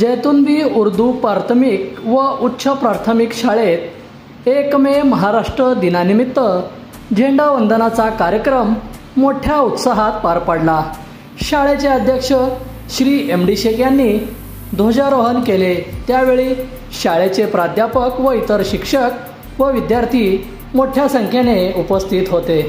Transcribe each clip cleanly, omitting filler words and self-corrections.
जैतूनबी उर्दू प्राथमिक व उच्च प्राथमिक शाळेत 1 मे महाराष्ट्र दिनानिमित्त झेंडा वंदनाचा कार्यक्रम मोठ्या उत्साहात पार पडला। शाळेचे अध्यक्ष श्री MD शेख यांनी ध्वजारोहण केले। त्यावेळी शाळेचे प्राध्यापक व इतर शिक्षक व विद्यार्थी मोठ्या संख्येने उपस्थित होते।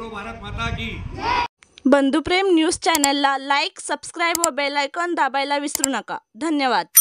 भारत माता की। बंधुप्रेम न्यूज चॅनलला लाईक, सबस्क्राइब व बेल आयकॉन दाबायला विसरू नका। धन्यवाद।